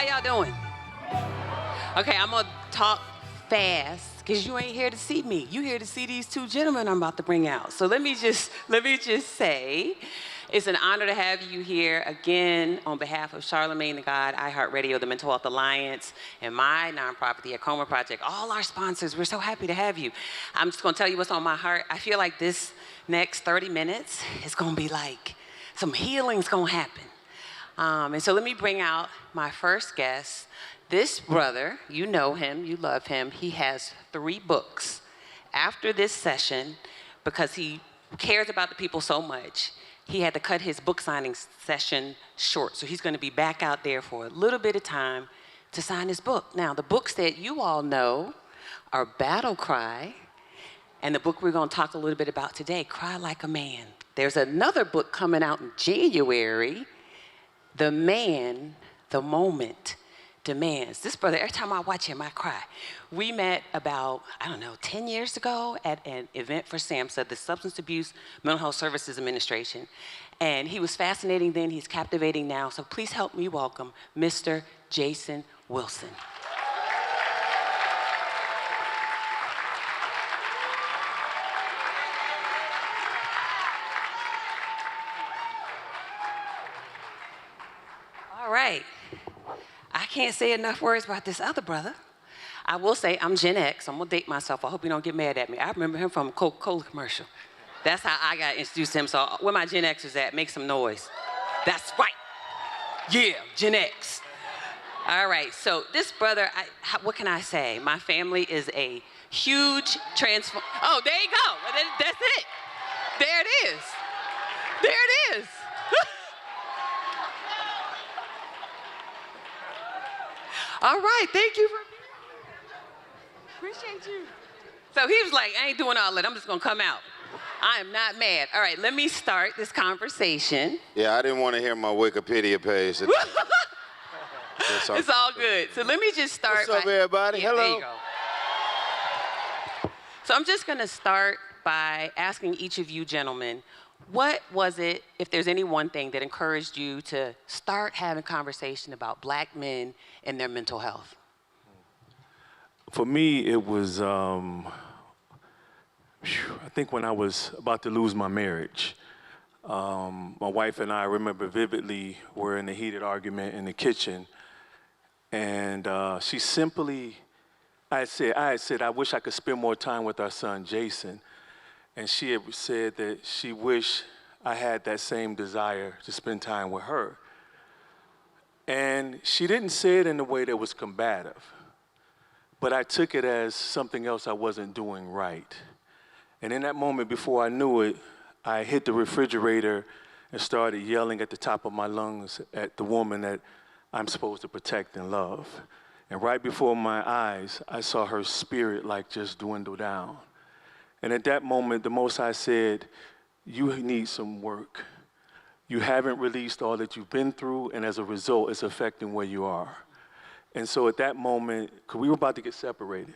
y'all doing? Okay, I'm gonna talk fast because you ain't here to see me. You here to see these two gentlemen I'm about to bring out. So let me just say, it's an honor to have you here again on behalf of Charlamagne the God, iHeartRadio, the Mental Health Alliance, and my nonprofit, the Acoma Project, all our sponsors. We're so happy to have you. I'm just gonna tell you what's on my heart. I feel like this next 30 minutes is gonna be like some healing's gonna happen. And so let me bring out my first guest. This brother, you know him, you love him. He has 3 books. After this session, because he cares about the people so much, he had to cut his book signing session short. So he's gonna be back out there for a little bit of time to sign his book. Now, the books that you all know are Battle Cry, and the book we're gonna talk a little bit about today, Cry Like a Man. There's another book coming out in January, The Man, The Moment Demands. This brother, every time I watch him, I cry. We met about, 10 years ago at an event for SAMHSA, the Substance Abuse Mental Health Services Administration. And he was fascinating then, he's captivating now. So please help me welcome Mr. Jason Wilson. All right. I can't say enough words about this other brother. I will say I'm Gen X. I'm gonna date myself. I hope you don't get mad at me. I remember him from a Coca-Cola commercial. That's how I got introduced to him. So where my Gen Xers at? Make some noise. That's right. Yeah, Gen X. All right, so this brother, what can I say? My family is a huge transform. Oh, there you go. That's it. There it is. There it is. All right, thank you for being here. Appreciate you. So he was like, I ain't doing all that. I'm just gonna come out. I am not mad. All right, let me start this conversation. Yeah, I didn't want to hear my Wikipedia page. It's all good. So let me just start. What's up, everybody? Yeah, hello. There you go. So I'm just gonna start by asking each of you gentlemen, what was it, if there's any one thing that encouraged you to start having conversation about Black men and their mental health? For me, it was, I think when I was about to lose my marriage, my wife and I remember vividly were in a heated argument in the kitchen, and she simply, I had said, I wish I could spend more time with our son, Jason. And she had said that she wished I had that same desire to spend time with her. And she didn't say it in a way that was combative, but I took it as something else I wasn't doing right. And in that moment, before I knew it, I hit the refrigerator and started yelling at the top of my lungs at the woman that I'm supposed to protect and love. And right before my eyes, I saw her spirit like just dwindle down. And at that moment, the Most High said, you need some work. You haven't released all that you've been through, and as a result, it's affecting where you are. And so at that moment, because we were about to get separated,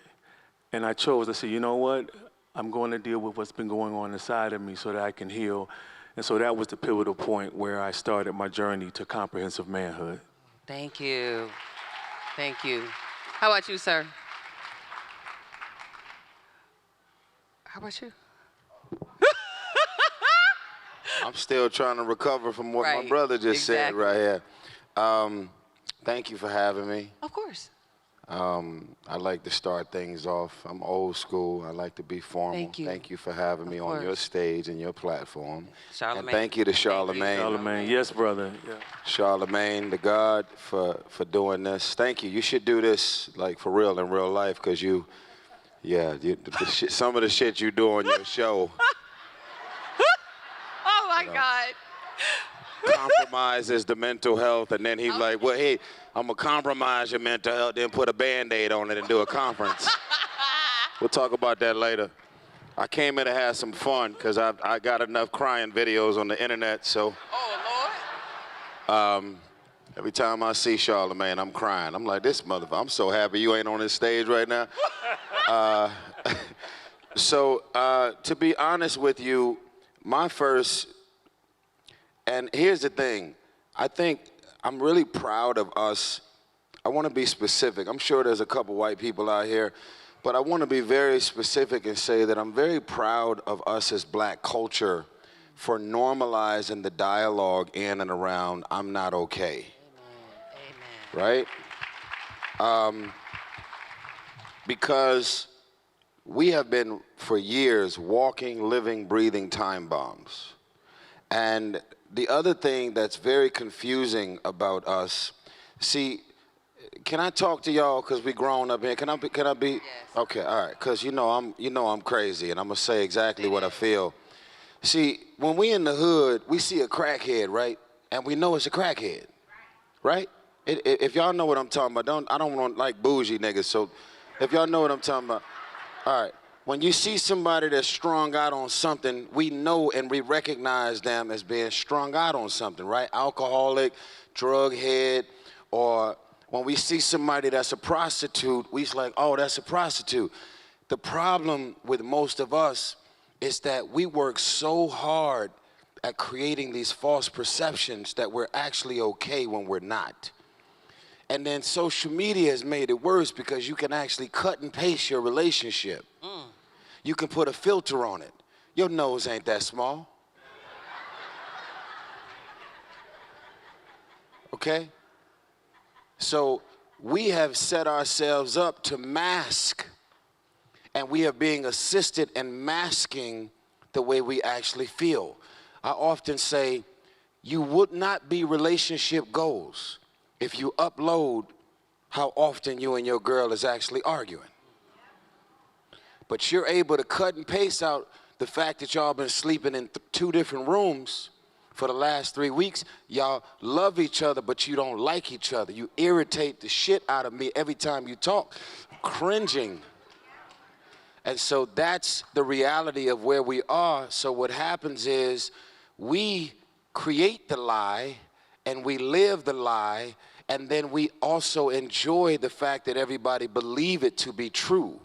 and I said, you know what? I'm going to deal with what's been going on inside of me so that I can heal. And so that was the pivotal point where I started my journey to comprehensive manhood. Thank you. Thank you. How about you, sir? How about you? I'm still trying to recover from what my brother just said right here. Thank you for having me. Of course. I like to start things off. I'm old school. I like to be formal. Thank you for having me on your stage and your platform. Charlamagne. And thank you to Charlamagne. Charlamagne, yes, brother. Yeah. Charlamagne, the God, for doing this. Thank you. You should do this like for real in real life, because some of the shit you do on your show. Oh my God. Compromises the mental health, and then he's like, well, hey, I'm gonna compromise your mental health, then put a Band-Aid on it and do a conference. We'll talk about that later. I came here to have some fun, because I got enough crying videos on the internet, so. Oh, Lord. Every time I see Charlamagne, I'm crying. I'm like, this motherfucker, I'm so happy you ain't on this stage right now. To be honest with you, my first, and here's the thing, I think I'm really proud of us I want to be specific. I'm sure there's a couple white people out here, but I want to be very specific and say that I'm very proud of us as black culture for normalizing the dialogue in and around I'm not okay. Amen. Right? Because we have been for years walking, living, breathing time bombs. And the other thing that's very confusing about us, see, can I talk to y'all because we grown up here? Can I be? Yes. Okay, all right. Because you know I'm crazy, and I'm gonna say exactly what I feel. See, when we in the hood, we see a crackhead, right? And we know it's a crackhead, right? If y'all know what I'm talking about, I don't want like bougie niggas. So, if y'all know what I'm talking about, all right. When you see somebody that's strung out on something, we know and we recognize them as being strung out on something, right? Alcoholic, drug head, or when we see somebody that's a prostitute, we's like, oh, that's a prostitute. The problem with most of us is that we work so hard at creating these false perceptions that we're actually okay when we're not. And then social media has made it worse because you can actually cut and paste your relationship. You can put a filter on it. Your nose ain't that small. Okay? So we have set ourselves up to mask, and we are being assisted in masking the way we actually feel. I often say, you would not be relationship goals if you upload how often you and your girl is actually arguing. But you're able to cut and paste out the fact that y'all been sleeping in 2 different rooms for the last 3 weeks. Y'all love each other, but you don't like each other. You irritate the shit out of me every time you talk. Cringing. And so that's the reality of where we are. So what happens is we create the lie and we live the lie, and then we also enjoy the fact that everybody believe it to be true.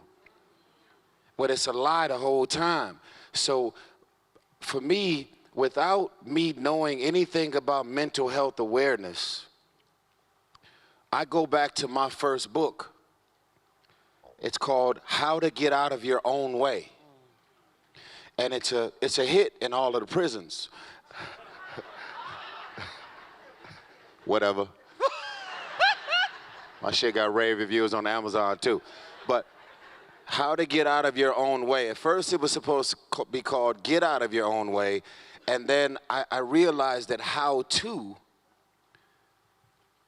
But it's a lie the whole time. So for me, without me knowing anything about mental health awareness, I go back to my first book. It's called How to Get Out of Your Own Way. And it's a hit in all of the prisons. Whatever. My shit got rave reviews on Amazon too. But How to Get Out of Your Own Way. At first it was supposed to be called Get Out of Your Own Way. And then I realized that how to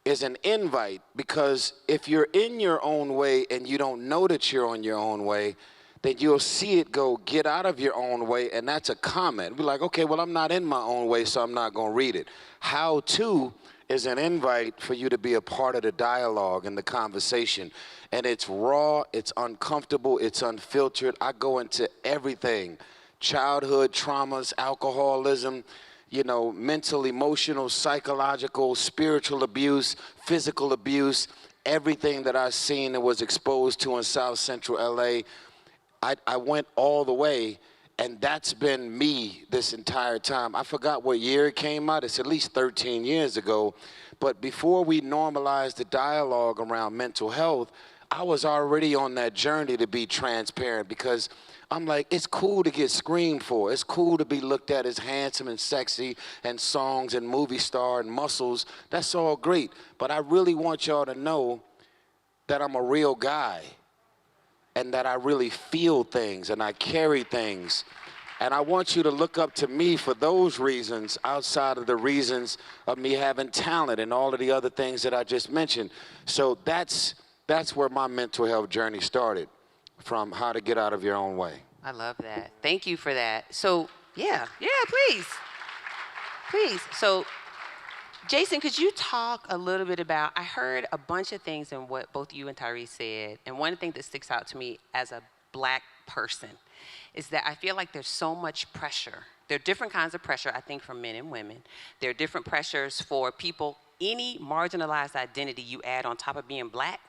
is an invite, because if you're in your own way and you don't know that you're on your own way, then you'll see it go, get out of your own way, and that's a comment. Be like, okay, well, I'm not in my own way, so I'm not going to read it. How to is an invite for you to be a part of the dialogue and the conversation. And it's raw, it's uncomfortable, it's unfiltered. I go into everything. Childhood traumas, alcoholism, you know, mental, emotional, psychological, spiritual abuse, physical abuse, everything that I've seen and was exposed to in South Central LA. I went all the way, and that's been me this entire time. I forgot what year it came out. It's at least 13 years ago. But before we normalized the dialogue around mental health, I was already on that journey to be transparent, because I'm like, it's cool to get screamed for. It's cool to be looked at as handsome and sexy and songs and movie star and muscles. That's all great. But I really want y'all to know that I'm a real guy and that I really feel things and I carry things. And I want you to look up to me for those reasons outside of the reasons of me having talent and all of the other things that I just mentioned. So that's where my mental health journey started, from How to Get Out of Your Own Way. I love that. Thank you for that. So, yeah, please. So, Jason, could you talk a little bit about, I heard a bunch of things in what both you and Tyrese said, and one thing that sticks out to me as a black person is that I feel like there's so much pressure. There are different kinds of pressure, I think, for men and women. There are different pressures for people. Any marginalized identity you add on top of being black,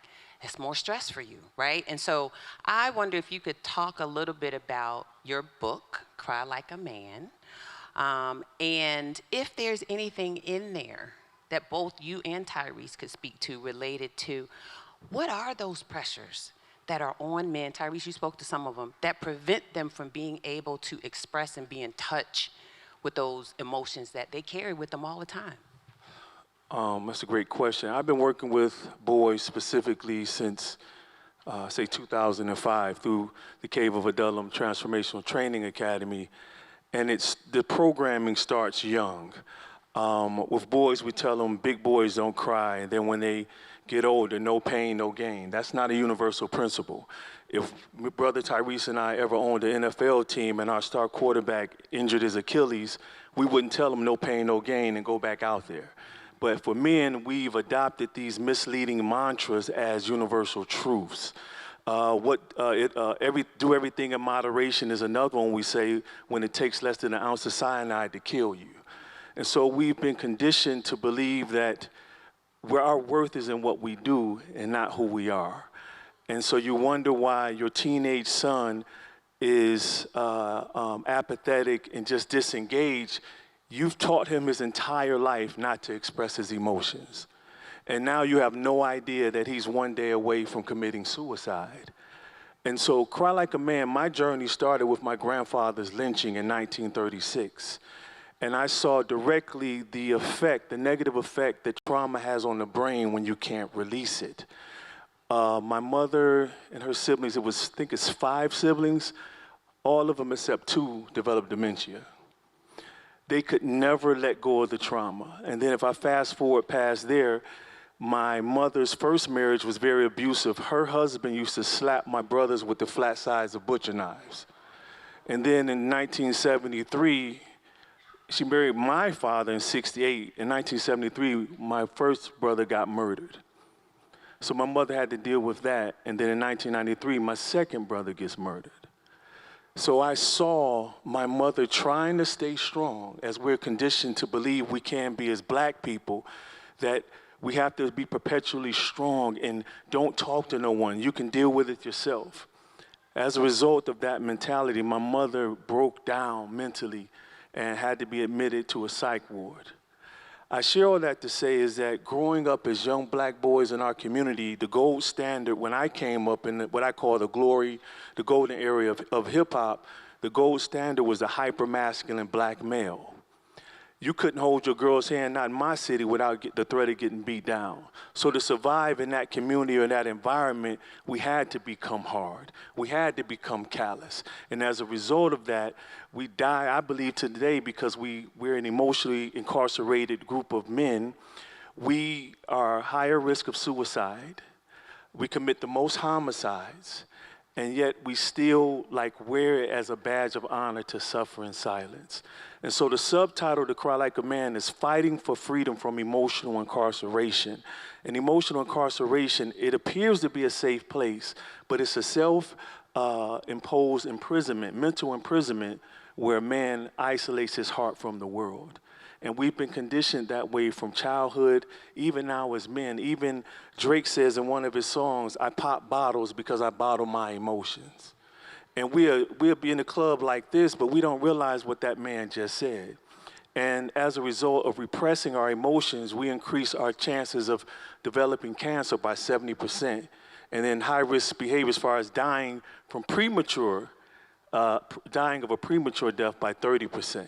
it's more stress for you, right? And so I wonder if you could talk a little bit about your book, Cry Like a Man, and if there's anything in there that both you and Tyrese could speak to related to what are those pressures that are on men, Tyrese, you spoke to some of them, that prevent them from being able to express and be in touch with those emotions that they carry with them all the time? That's a great question. I've been working with boys specifically since, say, 2005 through the Cave of Adullam Transformational Training Academy, and the programming starts young. With boys, we tell them big boys don't cry, and then when they get older, no pain, no gain. That's not a universal principle. If Brother Tyrese and I ever owned an NFL team and our star quarterback injured his Achilles, we wouldn't tell him no pain, no gain and go back out there. But for men, we've adopted these misleading mantras as universal truths. Do everything in moderation is another one we say when it takes less than an ounce of cyanide to kill you. And so we've been conditioned to believe that where our worth is in what we do and not who we are. And so you wonder why your teenage son is apathetic and just disengaged. You've taught him his entire life not to express his emotions. And now you have no idea that he's one day away from committing suicide. And so Cry Like a Man, my journey started with my grandfather's lynching in 1936. And I saw directly the effect, the negative effect that trauma has on the brain when you can't release it. My mother and her siblings, I think it's 5 siblings, all of them except 2 developed dementia. They could never let go of the trauma. And then if I fast forward past there, my mother's first marriage was very abusive. Her husband used to slap my brothers with the flat sides of butcher knives. And then in 1973, she married my father in 68. In 1973, my first brother got murdered. So my mother had to deal with that. And then in 1993, my second brother gets murdered. So I saw my mother trying to stay strong, as we're conditioned to believe we can be as black people, that we have to be perpetually strong and don't talk to no one. You can deal with it yourself. As a result of that mentality, my mother broke down mentally and had to be admitted to a psych ward. I share all that to say is that growing up as young black boys in our community, the gold standard when I came up in what I call the golden area of hip hop, the gold standard was the hyper-masculine black male. You couldn't hold your girl's hand, not in my city, without the threat of getting beat down. So to survive in that community or in that environment, we had to become hard. We had to become callous. And as a result of that, we die, I believe, today because we're an emotionally incarcerated group of men. We are higher risk of suicide. We commit the most homicides. And yet we still wear it as a badge of honor to suffer in silence. And so the subtitle to Cry Like a Man is Fighting for Freedom from Emotional Incarceration. And emotional incarceration, it appears to be a safe place, but it's a self-imposed imprisonment, mental imprisonment, where a man isolates his heart from the world. And we've been conditioned that way from childhood, even now as men. Even Drake says in one of his songs, I pop bottles because I bottle my emotions. And we'll be in a club like this, but we don't realize what that man just said. And as a result of repressing our emotions, we increase our chances of developing cancer by 70%. And then high-risk behavior as far as dying of a premature death by 30%.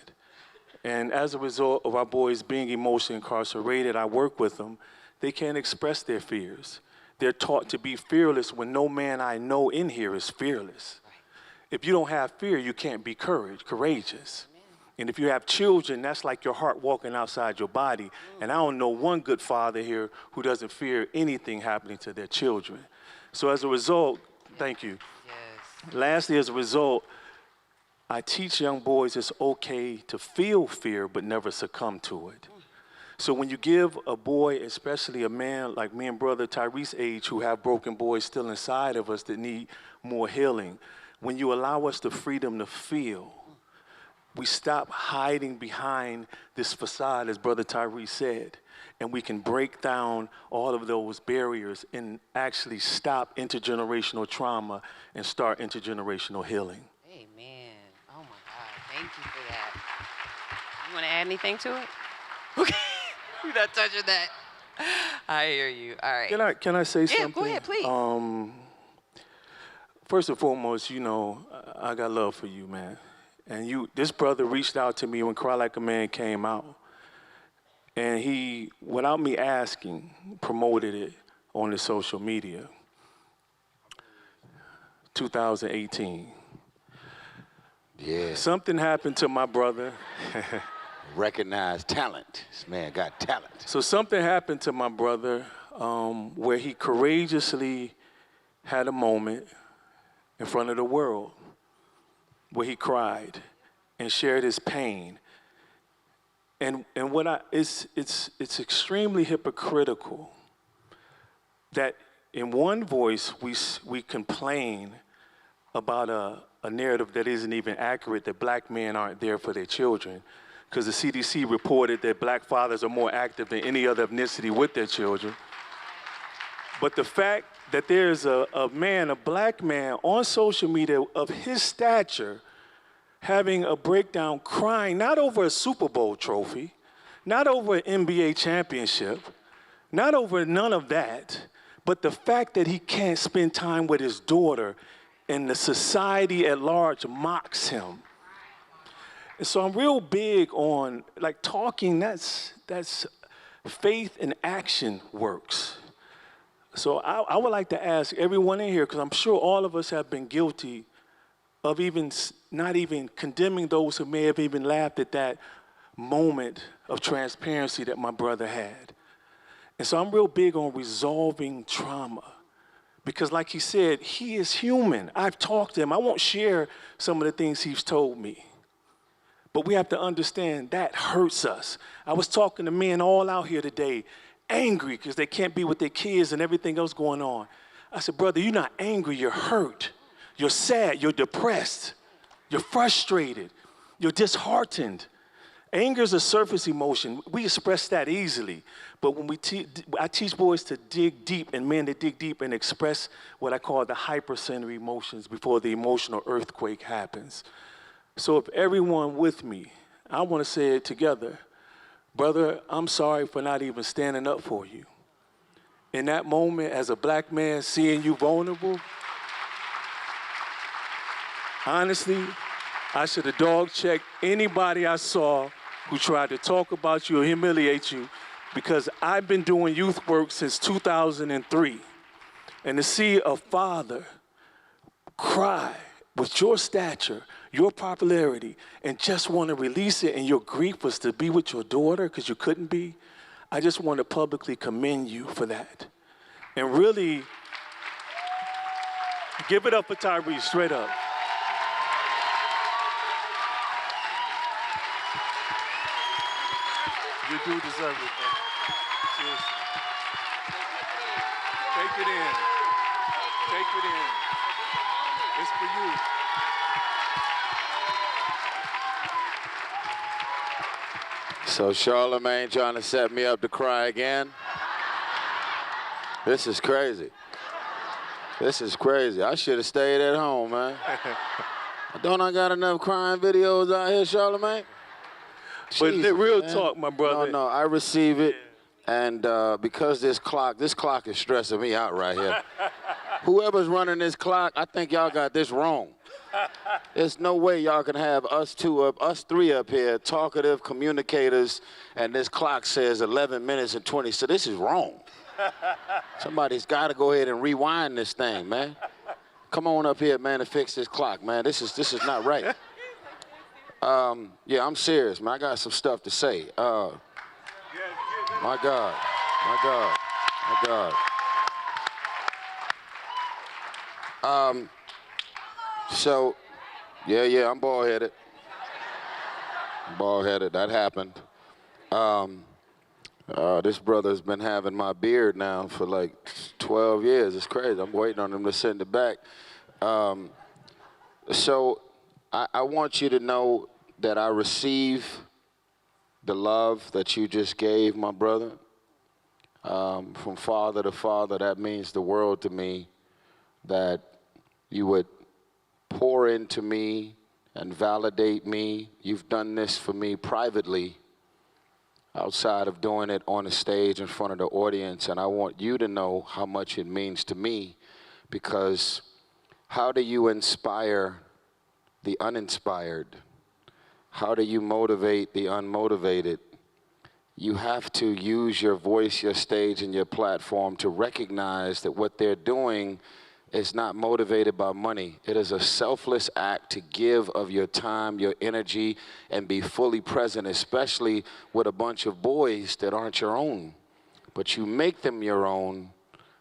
And as a result of our boys being emotionally incarcerated, I work with them, they can't express their fears. They're taught to be fearless when no man I know in here is fearless. If you don't have fear, you can't be courageous. And if you have children, that's like your heart walking outside your body. And I don't know one good father here who doesn't fear anything happening to their children. So as a result, thank you. Yes. Lastly, as a result, I teach young boys it's okay to feel fear but never succumb to it. So when you give a boy, especially a man like me and brother Tyrese age, who have broken boys still inside of us that need more healing, when you allow us the freedom to feel, we stop hiding behind this facade, as brother Tyrese said, and we can break down all of those barriers and actually stop intergenerational trauma and start intergenerational healing. Amen. Oh my God, thank you for that. You want to add anything to it? Okay. You're not touching that. I hear you. All right. Can I say something? Yeah, go ahead, please. First and foremost, you know, I got love for you, man. And this brother reached out to me when Cry Like a Man came out. And he, without me asking, promoted it on his social media. 2018. Yeah. Something happened to my brother. Recognize talent. This man got talent. So something happened to my brother where he courageously had a moment in front of the world where he cried and shared his pain. And it's extremely hypocritical that in one voice we complain about a narrative that isn't even accurate, that black men aren't there for their children, because the CDC reported that black fathers are more active than any other ethnicity with their children. But the fact that there's a black man on social media of his stature having a breakdown, crying, not over a Super Bowl trophy, not over an NBA championship, not over none of that, but the fact that he can't spend time with his daughter and the society at large mocks him. And so I'm real big on, like, talking, that's faith and action works. So I would like to ask everyone in here, because I'm sure all of us have been guilty of not even condemning those who may have even laughed at that moment of transparency that my brother had. And so I'm real big on resolving trauma. Because like he said, he is human. I've talked to him. I won't share some of the things he's told me. But we have to understand that hurts us. I was talking to men all out here today, angry because they can't be with their kids and everything else going on. I said, brother, you're not angry, you're hurt. You're sad, you're depressed, you're frustrated, you're disheartened. Anger is a surface emotion. We express that easily. But when I teach boys to dig deep, and men to dig deep and express what I call the hypersensory emotions before the emotional earthquake happens. So if everyone with me, I want to say it together, brother, I'm sorry for not even standing up for you. In that moment, as a black man, seeing you vulnerable, honestly, I should have dog-checked anybody I saw who tried to talk about you or humiliate you, because I've been doing youth work since 2003. And to see a father cry with your stature, your popularity, and just want to release it, and your grief was to be with your daughter because you couldn't be, I just want to publicly commend you for that. And really, give it up for Tyrese, straight up. You do deserve it, bro. Seriously. Take it in. Take it in. It's for you. So Charlamagne trying to set me up to cry again? This is crazy. This is crazy. I should have stayed at home, man. Don't I got enough crying videos out here, Charlamagne? But Jesus, real man. talk, my brother. No, I receive it. And because this clock is stressing me out right here. Whoever's running this clock, I think y'all got this wrong. There's no way y'all can have us three up here, talkative communicators, and this clock says 11 minutes and 20. So this is wrong. Somebody's got to go ahead and rewind this thing, man. Come on up here, man, and fix this clock, man. This is not right. Yeah, I'm serious, man. I got some stuff to say. My God, my God, my God. So, yeah, I'm bald-headed. Bald-headed, that happened. This brother's been having my beard now for like 12 years. It's crazy. I'm waiting on him to send it back. So I want you to know that I receive the love that you just gave my brother. From father to father, that means the world to me, that you would pour into me and validate me. You've done this for me privately, outside of doing it on the stage in front of the audience, and I want you to know how much it means to me, because how do you inspire the uninspired? How do you motivate the unmotivated? You have to use your voice, your stage, and your platform to recognize that what they're doing is not motivated by money. It is a selfless act to give of your time, your energy, and be fully present, especially with a bunch of boys that aren't your own. But you make them your own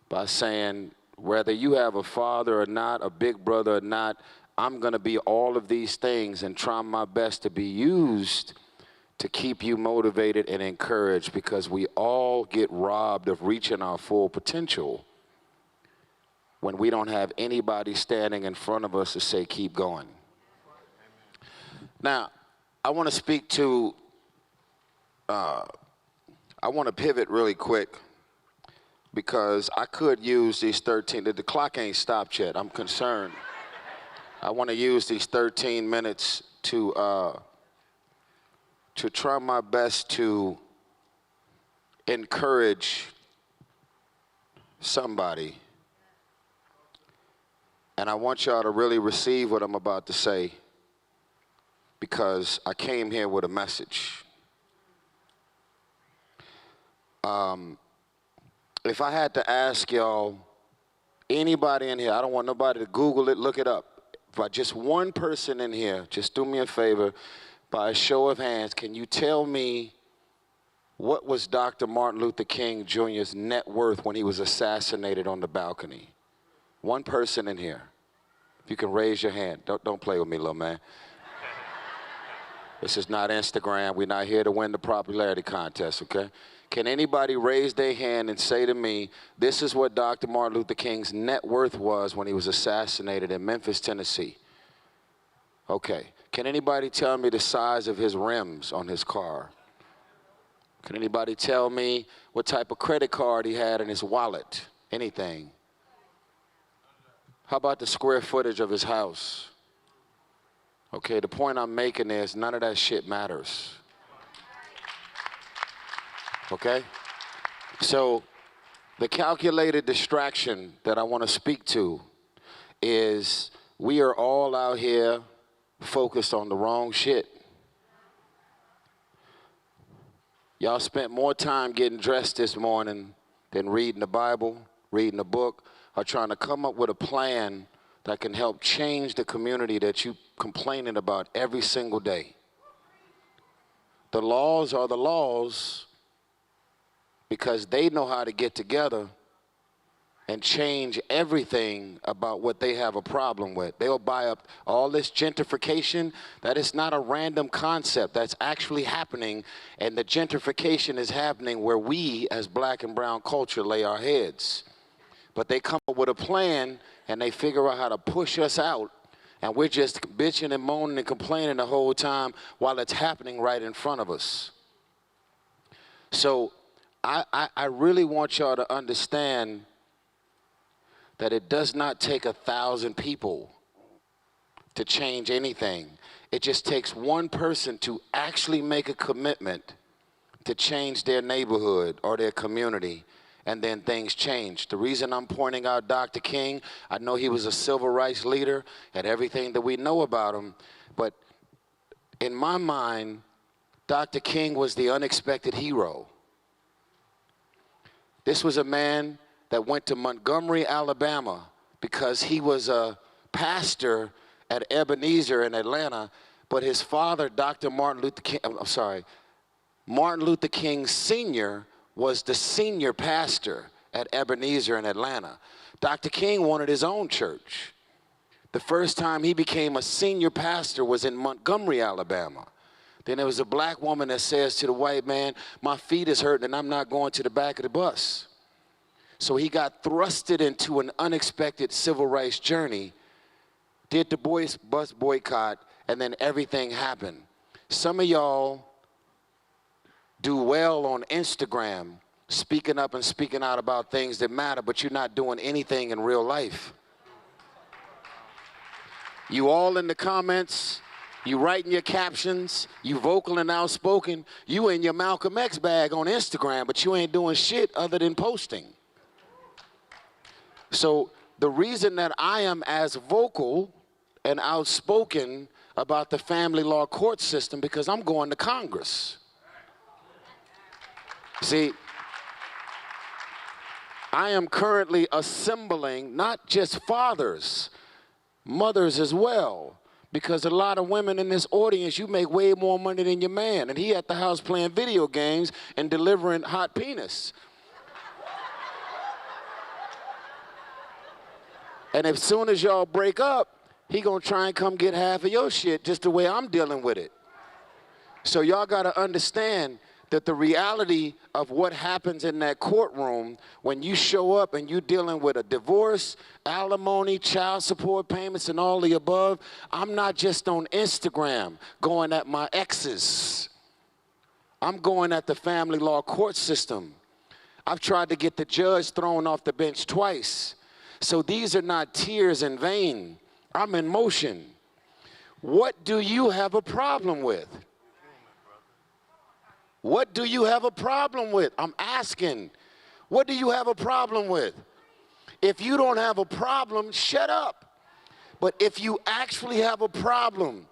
by saying, whether you have a father or not, a big brother or not, I'm gonna be all of these things and try my best to be used to keep you motivated and encouraged, because we all get robbed of reaching our full potential when we don't have anybody standing in front of us to say, keep going. Now, I want to speak to, I want to pivot really quick, because I could use these 13, the clock ain't stopped yet, I'm concerned. I want to use these 13 minutes to try my best to encourage somebody. And I want y'all to really receive what I'm about to say, because I came here with a message. If I had to ask y'all, anybody in here, I don't want nobody to Google it, look it up. But just one person in here, just do me a favor, by a show of hands, can you tell me what was Dr. Martin Luther King Jr.'s net worth when he was assassinated on the balcony? One person in here. If you can raise your hand. Don't play with me, little man. This is not Instagram. We're not here to win the popularity contest, okay? Can anybody raise their hand and say to me, this is what Dr. Martin Luther King's net worth was when he was assassinated in Memphis, Tennessee? Okay. Can anybody tell me the size of his rims on his car? Can anybody tell me what type of credit card he had in his wallet? Anything? How about the square footage of his house? Okay, the point I'm making is none of that shit matters. Okay? So the calculated distraction that I want to speak to is we are all out here focused on the wrong shit. Y'all spent more time getting dressed this morning than reading the Bible, reading a book, or trying to come up with a plan that can help change the community that you complaining about every single day. The laws are the laws because they know how to get together and change everything about what they have a problem with. They'll buy up all this gentrification. That is not a random concept. That's actually happening, and the gentrification is happening where we as black and brown culture lay our heads. But they come up with a plan and they figure out how to push us out, and we're just bitching and moaning and complaining the whole time while it's happening right in front of us. So I really want y'all to understand that it does not take 1,000 people to change anything. It just takes one person to actually make a commitment to change their neighborhood or their community, and then things change. The reason I'm pointing out Dr. King, I know he was a civil rights leader and everything that we know about him, but in my mind, Dr. King was the unexpected hero. This was a man that went to Montgomery, Alabama, because he was a pastor at Ebenezer in Atlanta, but his father, Dr. Martin Luther King, Martin Luther King Sr. was the senior pastor at Ebenezer in Atlanta. Dr. King wanted his own church. The first time he became a senior pastor was in Montgomery, Alabama. Then there was a black woman that says to the white man, my feet is hurting and I'm not going to the back of the bus. So he got thrusted into an unexpected civil rights journey, did the bus boycott, and then everything happened. Some of y'all do well on Instagram, speaking up and speaking out about things that matter, but you're not doing anything in real life. You all in the comments, You writing your captions, you vocal and outspoken, you in your Malcolm X bag on Instagram, but you ain't doing shit other than posting. So the reason that I am as vocal and outspoken about the family law court system, because I'm going to Congress. See, I am currently assembling not just fathers, mothers as well, because a lot of women in this audience, you make way more money than your man, and he at the house playing video games and delivering hot penis. And as soon as y'all break up, he gonna try and come get half of your shit just the way I'm dealing with it. So y'all gotta understand that the reality of what happens in that courtroom when you show up and you're dealing with a divorce, alimony, child support payments, and all the above, I'm not just on Instagram going at my exes. I'm going at the family law court system. I've tried to get the judge thrown off the bench twice. So these are not tears in vain. I'm in motion. What do you have a problem with? What do you have a problem with? I'm asking. What do you have a problem with? If you don't have a problem, shut up. But if you actually have a problem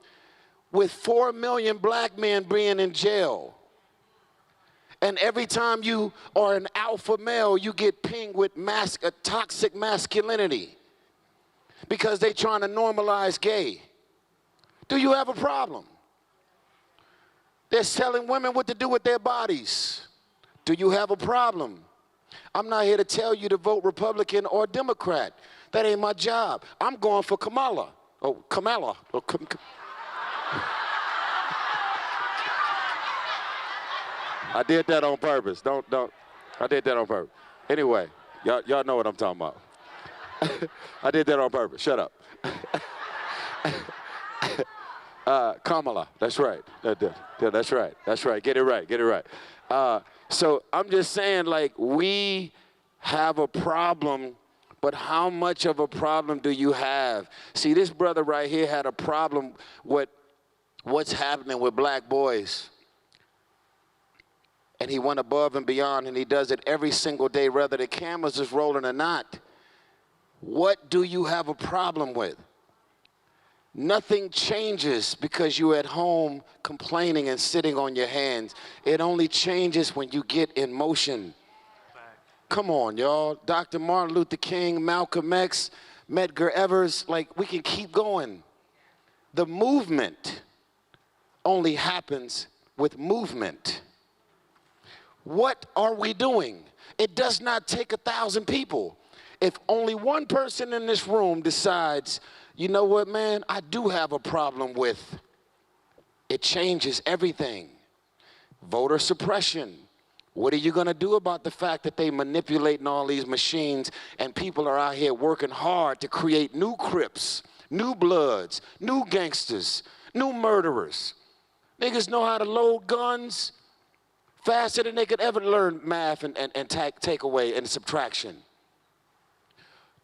with 4 million black men being in jail, and every time you are an alpha male, you get pinged with toxic masculinity because they're trying to normalize gay, do you have a problem? They're telling women what to do with their bodies. Do you have a problem? I'm not here to tell you to vote Republican or Democrat. That ain't my job. I'm going for Kamala. Oh, Kamala. Oh, I did that on purpose. Don't. I did that on purpose. Anyway, y'all know what I'm talking about. I did that on purpose. Shut up. Kamala, that's right. That's right. That's right. Get it right. Get it right. So I'm just saying, like, we have a problem, but how much of a problem do you have? See, this brother right here had a problem with what's happening with black boys. And he went above and beyond, and he does it every single day, whether the cameras is rolling or not. What do you have a problem with? Nothing changes because you're at home complaining and sitting on your hands. It only changes when you get in motion. Come on, y'all. Dr. Martin Luther King, Malcolm X, Medgar Evers, like, we can keep going. The movement only happens with movement. What are we doing? It does not take 1,000 people. If only one person in this room decides, you know what, man, I do have a problem with, it changes everything. Voter suppression. What are you gonna do about the fact that they manipulating all these machines and people are out here working hard to create new Crips, new Bloods, new gangsters, new murderers? Niggas know how to load guns faster than they could ever learn math and take away and subtraction.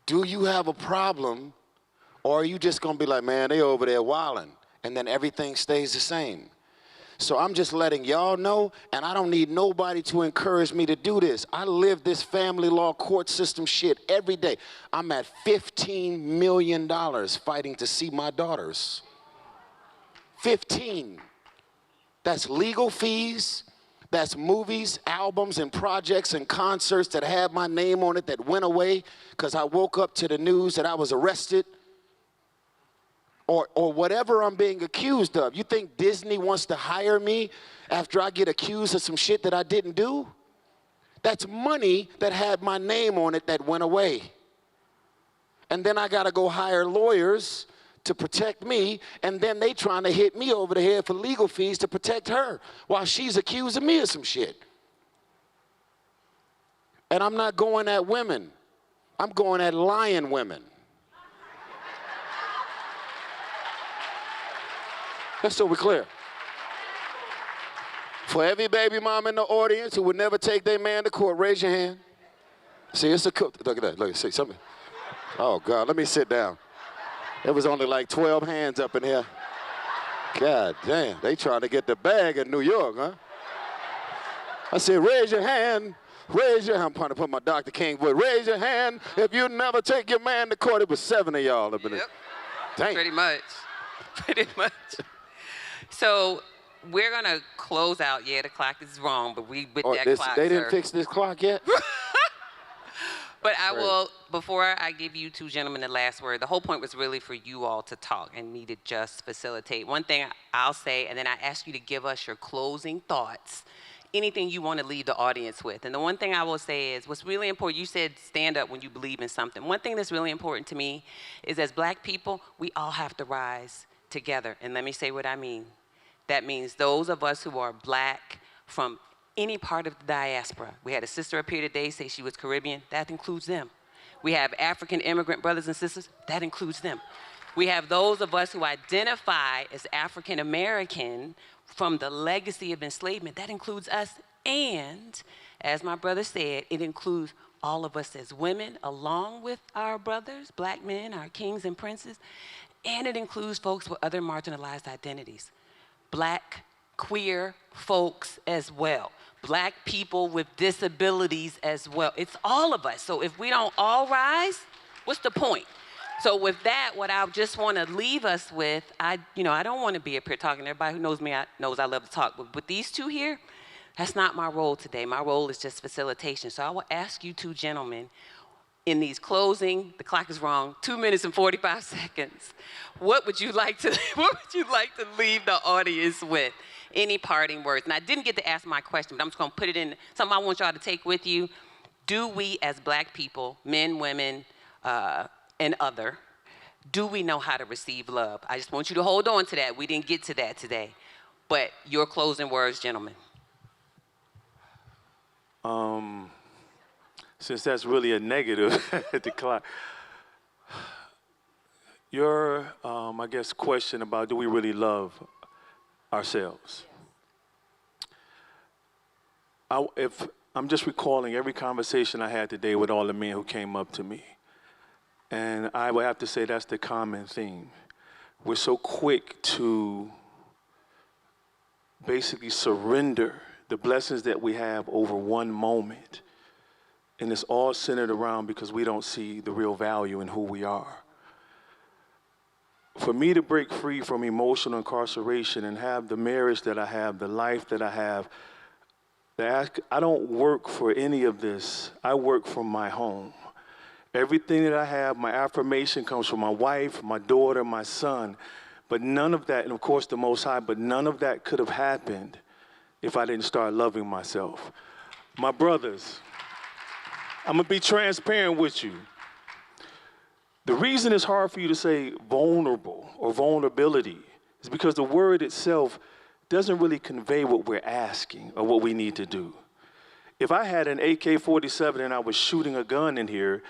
Do you have a problem, or are you just gonna be like, man, they over there wilding, and then everything stays the same? So I'm just letting y'all know, and I don't need nobody to encourage me to do this. I live this family law court system shit every day. I'm at $15 million fighting to see my daughters. 15. That's legal fees. That's movies, albums, and projects and concerts that had my name on it that went away because I woke up to the news that I was arrested or whatever I'm being accused of. You think Disney wants to hire me after I get accused of some shit that I didn't do? That's money that had my name on it that went away. And then I got to go hire lawyers to protect me, and then they trying to hit me over the head for legal fees to protect her while she's accusing me of some shit. And I'm not going at women. I'm going at lying women. Just so we're clear. For every baby mom in the audience who would never take their man to court, raise your hand. See, it's a cook. Look at that. Look, see something. Oh, God, let me sit down. There was only like 12 hands up in here. God damn, they trying to get the bag in New York, huh? I said, raise your hand. Raise your hand. I'm trying to put my Dr. King voice. Raise your hand if you never take your man to court. It was 7 of y'all up in Yep. Damn. Pretty much. Pretty much. So we're going to close out. Yeah, the clock is wrong, but we with that clock, They didn't sir. fix this clock yet? But I will, before I give you two gentlemen the last word, the whole point was really for you all to talk and me to just facilitate. One thing I'll say, and then I ask you to give us your closing thoughts, anything you want to leave the audience with. And the one thing I will say is what's really important, you said stand up when you believe in something. One thing that's really important to me is as black people, we all have to rise together. And let me say what I mean. That means those of us who are black from any part of the diaspora. We had a sister up here today say she was Caribbean. That includes them. We have African immigrant brothers and sisters. That includes them. We have those of us who identify as African American from the legacy of enslavement. That includes us. And as my brother said, it includes all of us as women, along with our brothers, black men, our kings and princes. And it includes folks with other marginalized identities. Black, queer folks as well. Black people with disabilities as well. It's all of us. So if we don't all rise, what's the point? So with that, what I just want to leave us with, I don't want to be up here talking. Everybody who knows me knows I love to talk. But with these two here, that's not my role today. My role is just facilitation. So I will ask you two gentlemen, in these closing, the clock is wrong, 2 minutes and 45 seconds. What would you like to leave the audience with? Any parting words? And I didn't get to ask my question, but I'm just going to put it in something I want y'all to take with you. Do we as black people, men, women, and other, do we know how to receive love? I just want you to hold on to that. We didn't get to that today. But your closing words, gentlemen. Since that's really a negative at the clock, your, I guess, question about do we really love ourselves? If I'm just recalling every conversation I had today with all the men who came up to me, and I would have to say that's the common theme. We're so quick to basically surrender the blessings that we have over one moment. And it's all centered around because we don't see the real value in who we are. For me to break free from emotional incarceration and have the marriage that I have, the life that I have, I don't work for any of this. I work from my home. Everything that I have, my affirmation comes from my wife, my daughter, my son. But none of that, and of course the Most High, but none of that could have happened if I didn't start loving myself. My brothers, I'm gonna be transparent with you. The reason it's hard for you to say vulnerable or vulnerability is because the word itself doesn't really convey what we're asking or what we need to do. If I had an AK-47 and I was shooting a gun in here,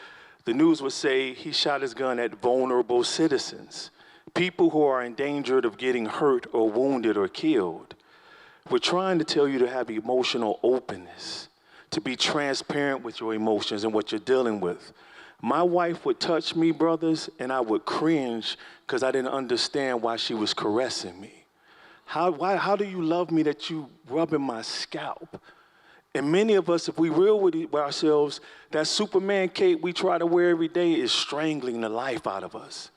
the news would say he shot his gun at vulnerable citizens, people who are endangered of getting hurt or wounded or killed. We're trying to tell you to have emotional openness, to be transparent with your emotions and what you're dealing with. My wife would touch me, brothers, and I would cringe because I didn't understand why she was caressing me. How do you love me that you rubbing my scalp? And many of us, if we real with ourselves, that Superman cape we try to wear every day is strangling the life out of us.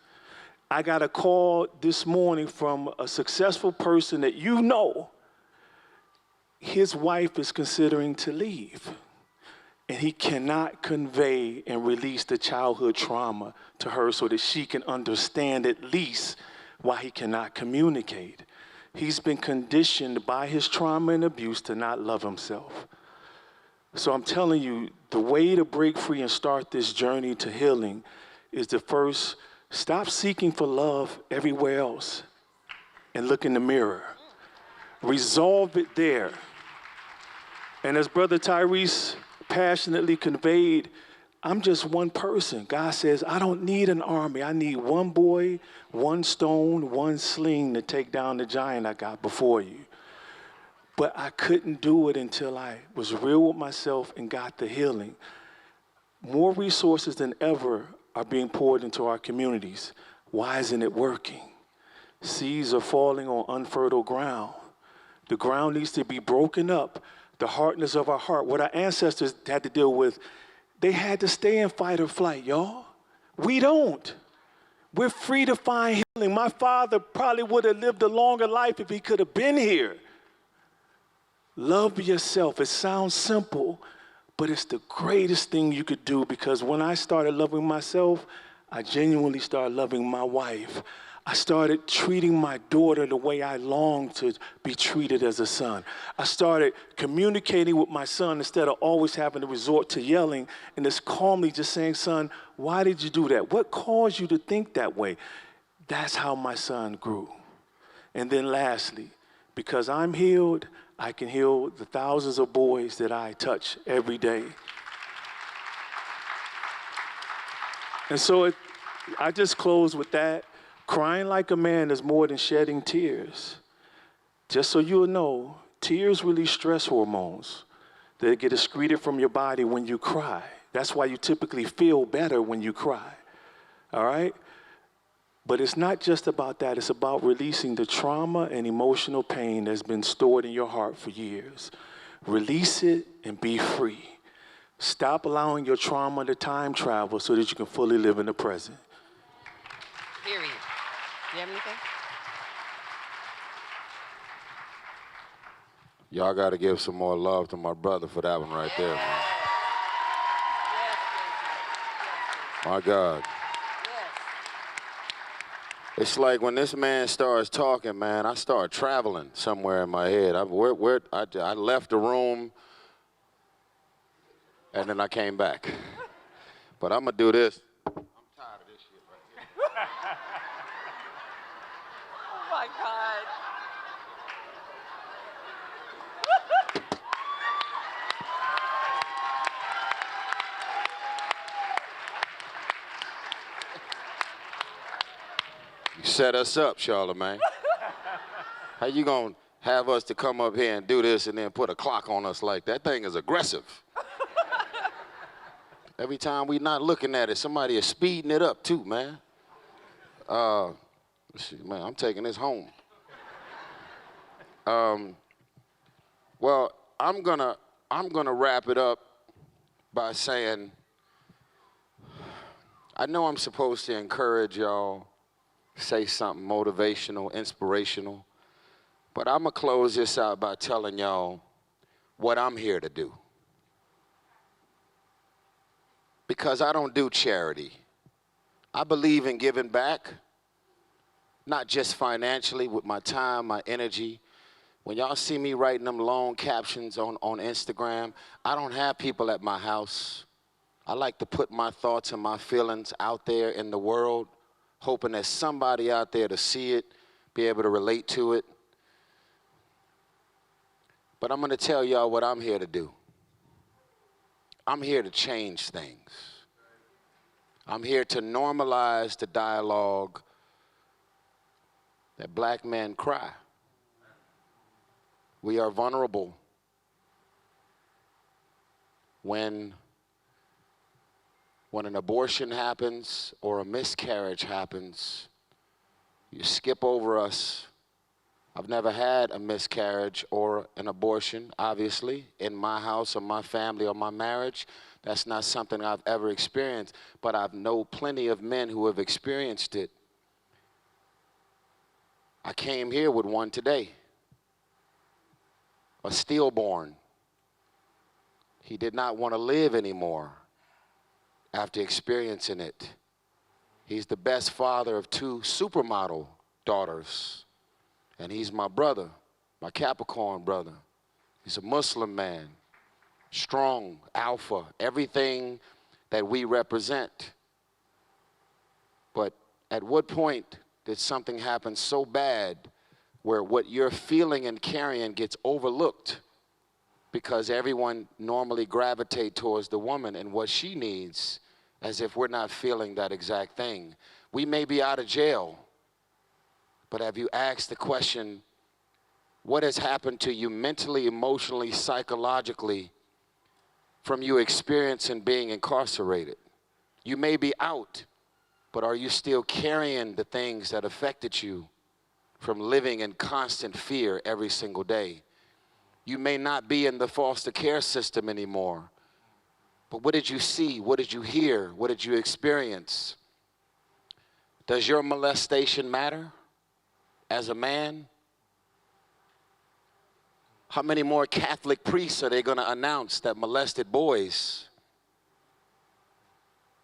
I got a call this morning from a successful person that you know. His wife is considering to leave. And he cannot convey and release the childhood trauma to her so that she can understand at least why he cannot communicate. He's been conditioned by his trauma and abuse to not love himself. So I'm telling you, the way to break free and start this journey to healing is to first stop seeking for love everywhere else and look in the mirror. Resolve it there. And as Brother Tyrese passionately conveyed, I'm just one person. God says, I don't need an army. I need one boy, one stone, one sling to take down the giant I got before you. But I couldn't do it until I was real with myself and got the healing. More resources than ever are being poured into our communities. Why isn't it working? Seeds are falling on unfertile ground. The ground needs to be broken up. The hardness of our heart, what our ancestors had to deal with, they had to stay in fight or flight, y'all. We don't. We're free to find healing. My father probably would have lived a longer life if he could have been here. Love yourself. It sounds simple, but it's the greatest thing you could do, because when I started loving myself, I genuinely started loving my wife. I started treating my daughter the way I longed to be treated as a son. I started communicating with my son instead of always having to resort to yelling, and just calmly just saying, son, why did you do that? What caused you to think that way? That's how my son grew. And then lastly, because I'm healed, I can heal the thousands of boys that I touch every day. And so I just close with that. Crying like a man is more than shedding tears. Just so you'll know, tears release stress hormones that get excreted from your body when you cry. That's why you typically feel better when you cry, all right? But it's not just about that. It's about releasing the trauma and emotional pain that's been stored in your heart for years. Release it and be free. Stop allowing your trauma to time travel so that you can fully live in the present. Period. You have anything? Y'all got to give some more love to my brother for that one right there, man. My God. It's like when this man starts talking, man, I start traveling somewhere in my head. I left the room, and then I came back. But I'm going to do this. I'm tired of this shit right here. Oh, my God. You set us up, Charlamagne. How you going to have us to come up here and do this and then put a clock on us like that? That thing is aggressive. Every time we not looking at it, somebody is speeding it up too, man. Man, I'm taking this home. Well, I'm gonna wrap it up by saying, I know I'm supposed to encourage y'all, say something motivational, inspirational, but I'm gonna close this out by telling y'all what I'm here to do. Because I don't do charity. I believe in giving back, not just financially, with my time, my energy. When y'all see me writing them long captions on Instagram, I don't have people at my house. I like to put my thoughts and my feelings out there in the world, hoping there's somebody out there to see it, be able to relate to it. But I'm gonna tell y'all what I'm here to do. I'm here to change things. I'm here to normalize the dialogue that black men cry. We are vulnerable. When an abortion happens or a miscarriage happens, you skip over us. I've never had a miscarriage or an abortion, obviously, in my house or my family or my marriage. That's not something I've ever experienced, but I know plenty of men who have experienced it. I came here with one today, a stillborn. He did not want to live anymore after experiencing it. He's the best father of 2 supermodel daughters. And he's my brother, my Capricorn brother. He's a Muslim man, strong, alpha, everything that we represent. But at what point did something happen so bad where what you're feeling and carrying gets overlooked because everyone normally gravitate towards the woman and what she needs, as if we're not feeling that exact thing? We may be out of jail, but have you asked the question, what has happened to you mentally, emotionally, psychologically from you experiencing being incarcerated? You may be out, but are you still carrying the things that affected you from living in constant fear every single day. You may not be in the foster care system anymore, but what did you see? What did you hear? What did you experience? Does your molestation matter as a man? How many more Catholic priests are they going to announce that molested boys?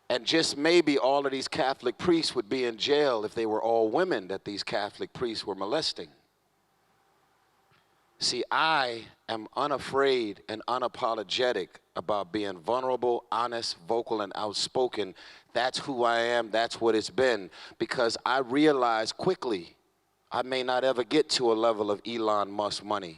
And just maybe all of these Catholic priests would be in jail if they were all women that these Catholic priests were molesting. See, I am unafraid and unapologetic about being vulnerable, honest, vocal, and outspoken. That's who I am. That's what it's been. Because I realized quickly I may not ever get to a level of Elon Musk money.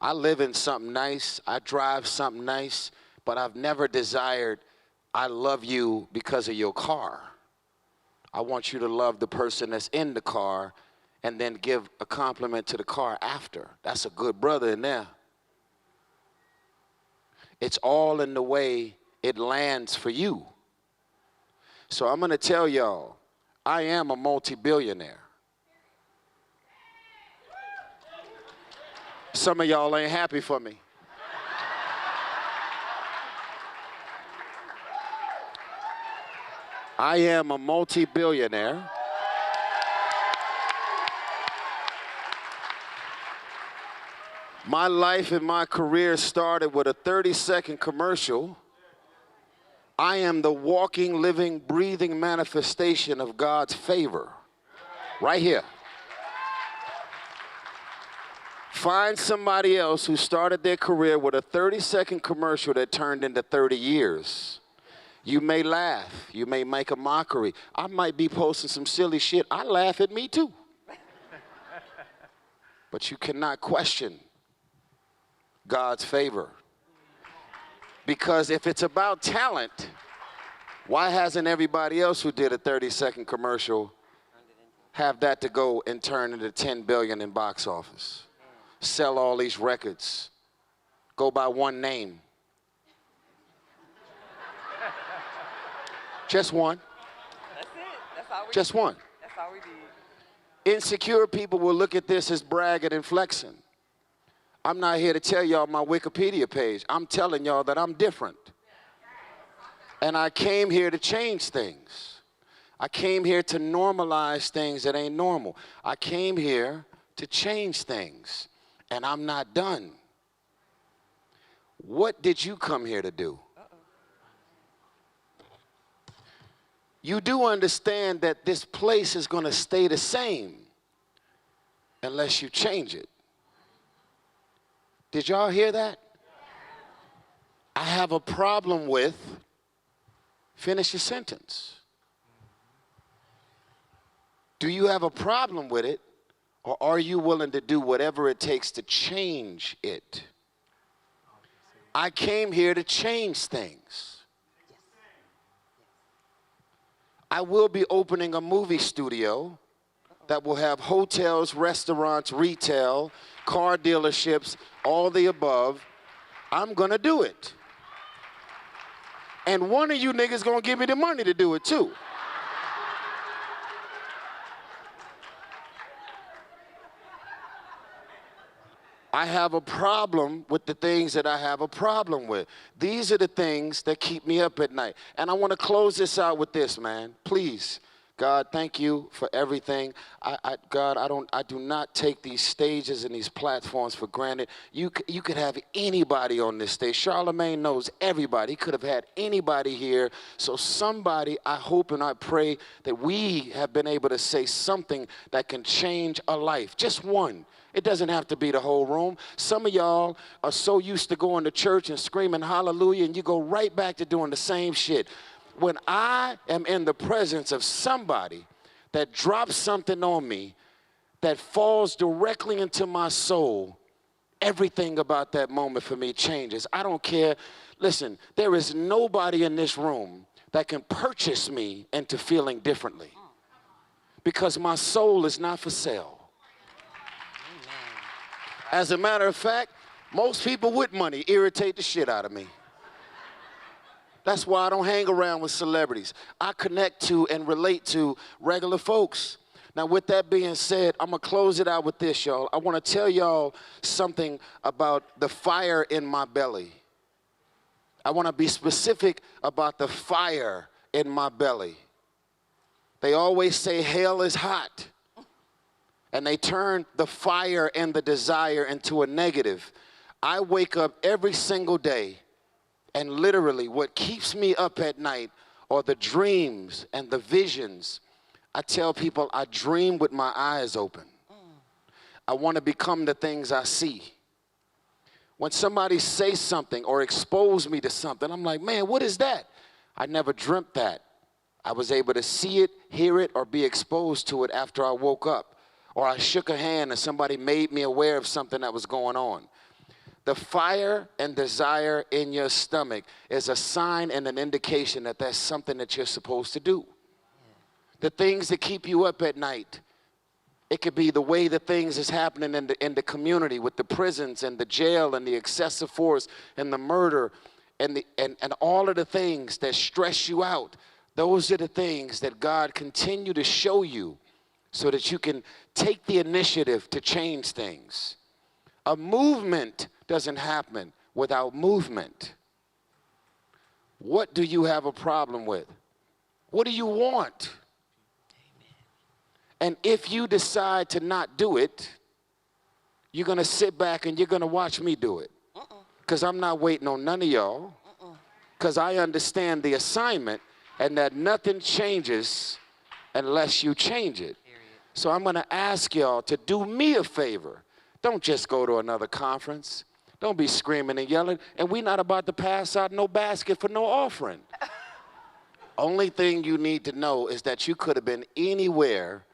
I live in something nice. I drive something nice. But I've never desired, I love you because of your car. I want you to love the person that's in the car and then give a compliment to the car after. That's a good brother in there. It's all in the way it lands for you. So I'm going to tell y'all, I am a multi-billionaire. Some of y'all ain't happy for me. I am a multi-billionaire. My life and my career started with a 30-second commercial. I am the walking, living, breathing manifestation of God's favor. Right here. Find somebody else who started their career with a 30-second commercial that turned into 30 years. You may laugh. You may make a mockery. I might be posting some silly shit. I laugh at me too. But you cannot question God's favor. Because if it's about talent, why hasn't everybody else who did a 30-second commercial have that to go and turn into $10 billion in box office? Sell all these records. Go by one name. Just one. That's it. That's all we Just one. That's all we did. Insecure people will look at this as bragging and flexing. I'm not here to tell y'all my Wikipedia page. I'm telling y'all that I'm different. And I came here to change things. I came here to normalize things that ain't normal. I came here to change things. And I'm not done. What did you come here to do? You do understand that this place is going to stay the same unless you change it. Did y'all hear that? I have a problem with, finish your sentence. Do you have a problem with it, or are you willing to do whatever it takes to change it? I came here to change things. I will be opening a movie studio that will have hotels, restaurants, retail, car dealerships, all the above. I'm gonna do it. And one of you niggas gonna give me the money to do it too. I have a problem with the things that I have a problem with. These are the things that keep me up at night. And I want to close this out with this, man. Please, God, thank you for everything. God, I do not take these stages and these platforms for granted. You could have anybody on this stage. Charlamagne knows everybody. He could have had anybody here. So somebody, I hope and I pray that we have been able to say something that can change a life. Just one. It doesn't have to be the whole room. Some of y'all are so used to going to church and screaming hallelujah, and you go right back to doing the same shit. When I am in the presence of somebody that drops something on me that falls directly into my soul, everything about that moment for me changes. I don't care. Listen, there is nobody in this room that can purchase me into feeling differently because my soul is not for sale. As a matter of fact, most people with money irritate the shit out of me. That's why I don't hang around with celebrities. I connect to and relate to regular folks. Now, with that being said, I'm going to close it out with this, y'all. I want to tell y'all something about the fire in my belly. I want to be specific about the fire in my belly. They always say hell is hot, and they turn the fire and the desire into a negative. I wake up every single day, and literally what keeps me up at night are the dreams and the visions. I tell people I dream with my eyes open. I want to become the things I see. When somebody says something or expose me to something, I'm like, man, what is that? I never dreamt that. I was able to see it, hear it, or be exposed to it after I woke up. Or I shook a hand and somebody made me aware of something that was going on. The fire and desire in your stomach is a sign and an indication that that's something that you're supposed to do. The things that keep you up at night, it could be the way the things is happening in the community with the prisons and the jail and the excessive force and the murder and all of the things that stress you out. Those are the things that God continue to show you so that you can take the initiative to change things. A movement doesn't happen without movement. What do you have a problem with? What do you want? And if you decide to not do it, you're going to sit back and you're going to watch me do it. Because I'm not waiting on none of y'all. Because I understand the assignment and that nothing changes unless you change it. So I'm going to ask y'all to do me a favor. Don't just go to another conference. Don't be screaming and yelling. And we're not about to pass out no basket for no offering. Only thing you need to know is that you could have been anywhere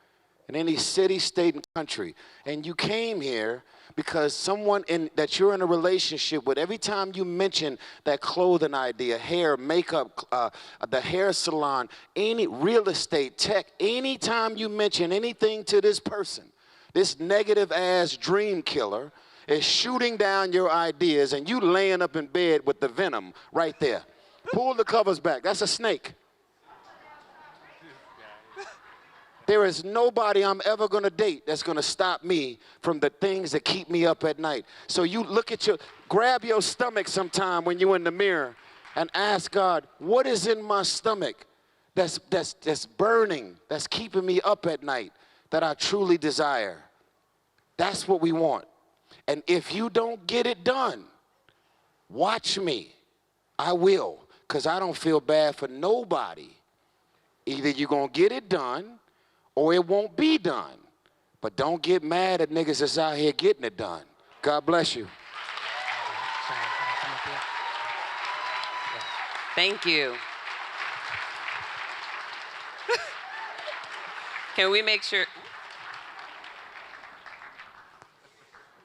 in any city, state, and country. And you came here because someone that you're in a relationship with, every time you mention that clothing idea, hair, makeup, the hair salon, any real estate, tech, anytime you mention anything to this person, this negative-ass dream killer is shooting down your ideas and you laying up in bed with the venom right there. Pull the covers back. That's a snake. There is nobody I'm ever going to date that's going to stop me from the things that keep me up at night. So you grab your stomach sometime when you're in the mirror and ask God, what is in my stomach that's burning, that's keeping me up at night, that I truly desire? That's what we want. And if you don't get it done, watch me. I will, because I don't feel bad for nobody. Either you're going to get it done or it won't be done. But don't get mad at niggas that's out here getting it done. God bless you. Thank you. Can we make sure? You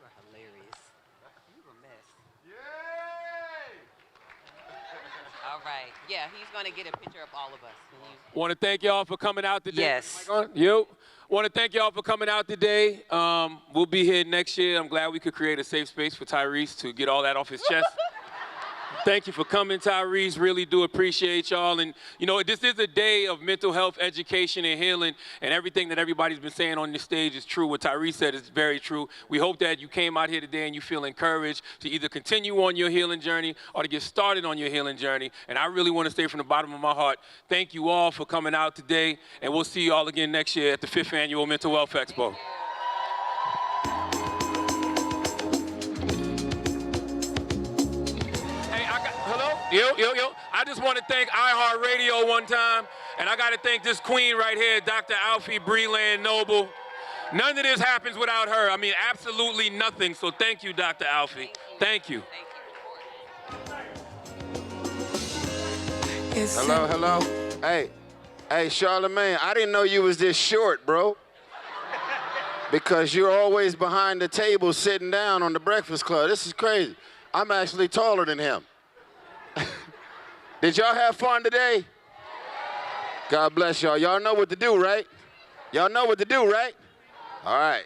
are hilarious. You a mess. Yay! All right. Yeah, he's going to get a picture of all of us. Want to thank y'all for coming out today. Yes. You. Want to thank y'all for coming out today. We'll be here next year. I'm glad we could create a safe space for Tyrese to get all that off his chest. Thank you for coming, Tyrese. Really do appreciate y'all. And, you know, this is a day of mental health education and healing, and everything that everybody's been saying on this stage is true. What Tyrese said is very true. We hope that you came out here today and you feel encouraged to either continue on your healing journey or to get started on your healing journey. And I really want to say from the bottom of my heart, thank you all for coming out today, and we'll see you all again next year at the 5th Annual Mental Health Expo. Yo. I just want to thank iHeartRadio one time, and I got to thank this queen right here, Dr. Alfiee Breland Noble. None of this happens without her. I mean, absolutely nothing. So thank you, Dr. Alfiee. Thank you. Hello. Hey, Charlamagne, I didn't know you was this short, bro. Because you're always behind the table sitting down on the Breakfast Club. This is crazy. I'm actually taller than him. Did y'all have fun today? God bless y'all. Y'all know what to do, right? Y'all know what to do, right? All right.